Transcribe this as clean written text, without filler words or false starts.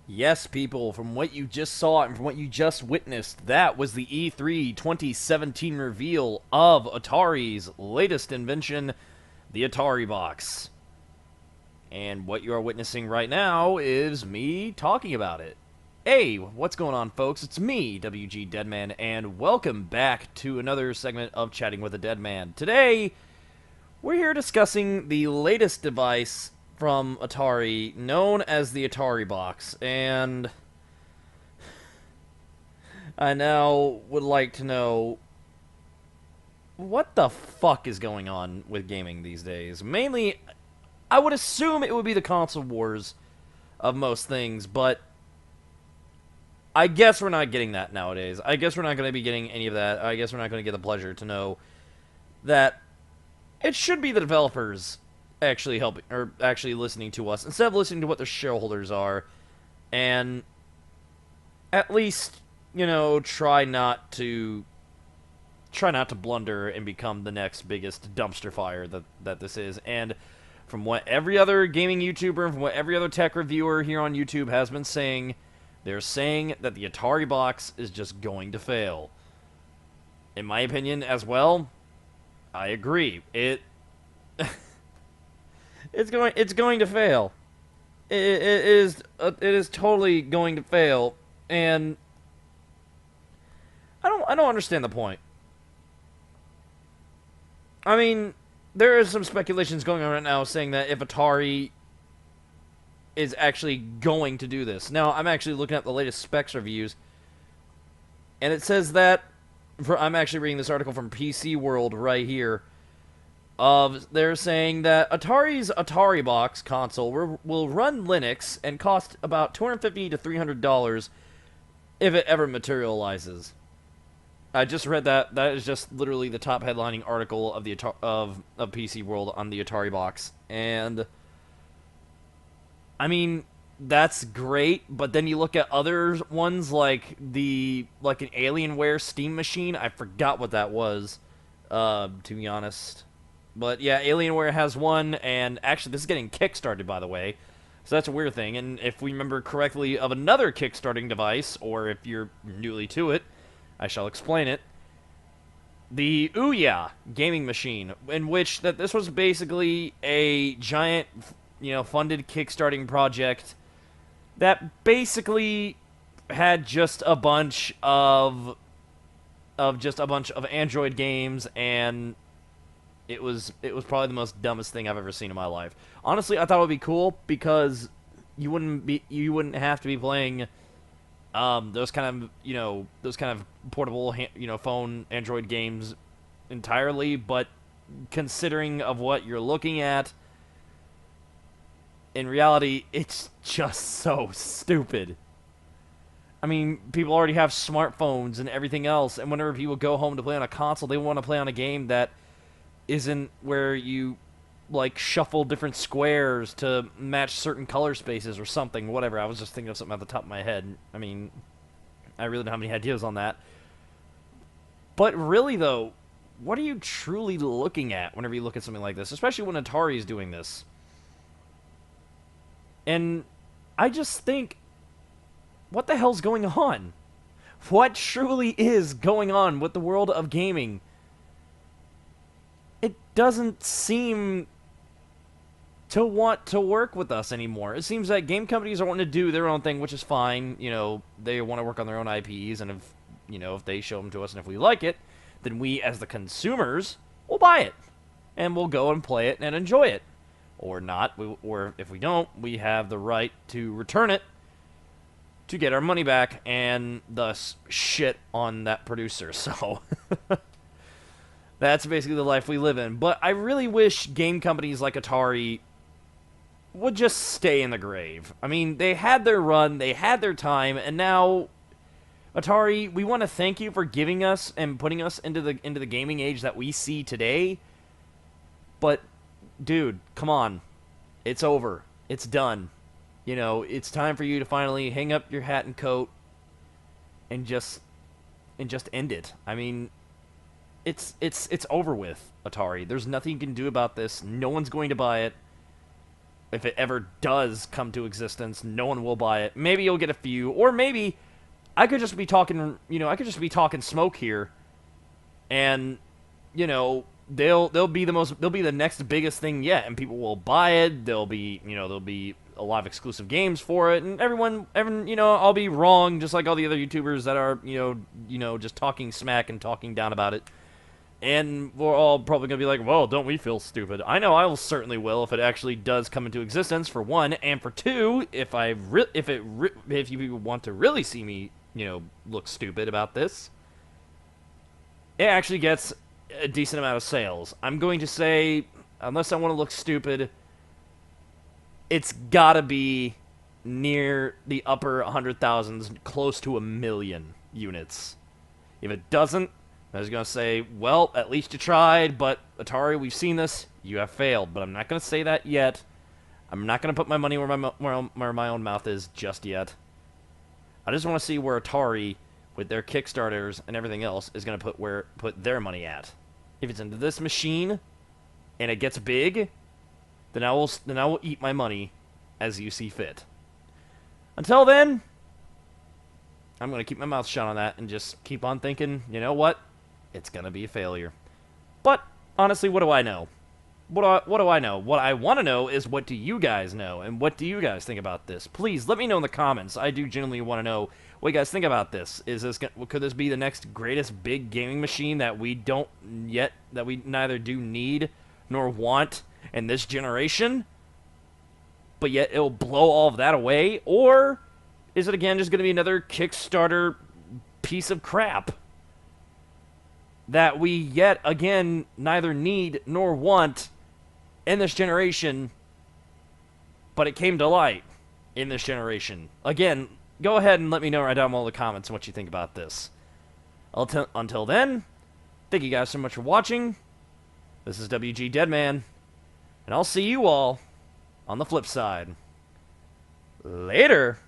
Yes, people, from what you just saw and from what you just witnessed, that was the E3 2017 reveal of Atari's latest invention, the Ataribox. And what you are witnessing right now is me talking about it. Hey, what's going on, folks? It's me, WG Deadman, and welcome back to another segment of Chatting with a Deadman. Today, we're here discussing the latest device from Atari, known as the Ataribox, and I now would like to know what the fuck is going on with gaming these days. Mainly, I would assume it would be the console wars of most things, but I guess we're not getting that nowadays. I guess we're not going to be getting any of that. I guess we're not going to get the pleasure to know that it should be the developers actually helping or actually listening to us instead of listening to what their shareholders are, and at least try not to blunder and become the next biggest dumpster fire that this is. And from what every other gaming YouTuber and from what every other tech reviewer here on YouTube has been saying, they're saying that the Atari box is just going to fail. In my opinion as well, I agree. It's going to fail. It is totally going to fail, and I don't understand the point. I mean, there is some speculations going on right now saying that if Atari is actually going to do this. Now, I'm actually looking at the latest specs reviews, and it says that I'm actually reading this article from PC World right here. They're saying that Atari's Ataribox console will run Linux and cost about $250 to $300 if it ever materializes. I just read that. That is just literally the top headlining article of the of PC World on the Ataribox, and I mean that's great. But then you look at other ones like an Alienware Steam machine. I forgot what that was, to be honest. But yeah, Alienware has one, and actually this is getting kickstarted, by the way. So that's a weird thing. And if we remember correctly of another kickstarting device, or if you're newly to it, I shall explain it. The Ouya gaming machine, in which that this was basically a giant, funded kickstarting project that basically had just a bunch of Android games, and it was probably the most dumbest thing I've ever seen in my life. Honestly, I thought it would be cool because you wouldn't have to be playing those kind of portable phone Android games entirely. But considering of what you're looking at, in reality, it's just so stupid. I mean, people already have smartphones and everything else, and whenever people go home to play on a console, they want to play on a game that isn't where you shuffle different squares to match certain color spaces or something. Whatever. I was just thinking of something at the top of my head. I mean, I really don't have any ideas on that. But really, though, what are you truly looking at whenever you look at something like this, especially when Atari is doing this? And I just think, what the hell's going on? What truly is going on with the world of gaming? It doesn't seem to want to work with us anymore. It seems that game companies are wanting to do their own thing, which is fine. They want to work on their own IPs, and if they show them to us and if we like it, then we, as the consumers, will buy it. And we'll go and play it and enjoy it. Or not, or if we don't, we have the right to return it to get our money back and thus shit on that producer. So that's basically the life we live in. But I really wish game companies like Atari would just stay in the grave. I mean, they had their run, they had their time, and now Atari, we want to thank you for giving us and putting us into the gaming age that we see today. But dude, come on. It's over. It's done. It's time for you to finally hang up your hat and coat and just end it. I mean, it's over with, Atari. There's nothing you can do about this. No one's going to buy it. if it ever does come to existence, no one will buy it. Maybe you'll get a few, or maybe I could just be talking, I could just be talking smoke here, and they'll be the next biggest thing yet, and people will buy it. There'll be a lot of exclusive games for it, and I'll be wrong, just like all the other YouTubers that are, just talking smack and talking down about it. And we're all probably gonna be like, well, don't we feel stupid? I know I certainly will if it actually does come into existence, for one, and for two, if you want to really see me, look stupid about this, it actually gets a decent amount of sales. I'm going to say, unless I want to look stupid, it's gotta be near the upper 100,000s, close to 1,000,000 units. If it doesn't, I was going to say, well, at least you tried, but Atari, we've seen this, you have failed. But I'm not going to say that yet. I'm not going to put my money where my own mouth is just yet. I just want to see where Atari, with their Kickstarters and everything else, is going to put their money at. If it's into this machine, and it gets big, then I will eat my money as you see fit. Until then, I'm going to keep my mouth shut on that and just keep on thinking, you know what? It's going to be a failure. But, honestly, what do I know? What do I know? What I want to know is, what do you guys know? And what do you guys think about this? Please, let me know in the comments. I do genuinely want to know what you guys think about this. Could this be the next greatest big gaming machine that we neither do need nor want in this generation? But yet it'll blow all of that away? Or is it, again, just going to be another Kickstarter piece of crap that we yet again neither need nor want in this generation, but it came to light in this generation? Again, go ahead and let me know right down below in the comments what you think about this. Until then, thank you guys so much for watching. This is WG Deadman, and I'll see you all on the flip side. Later!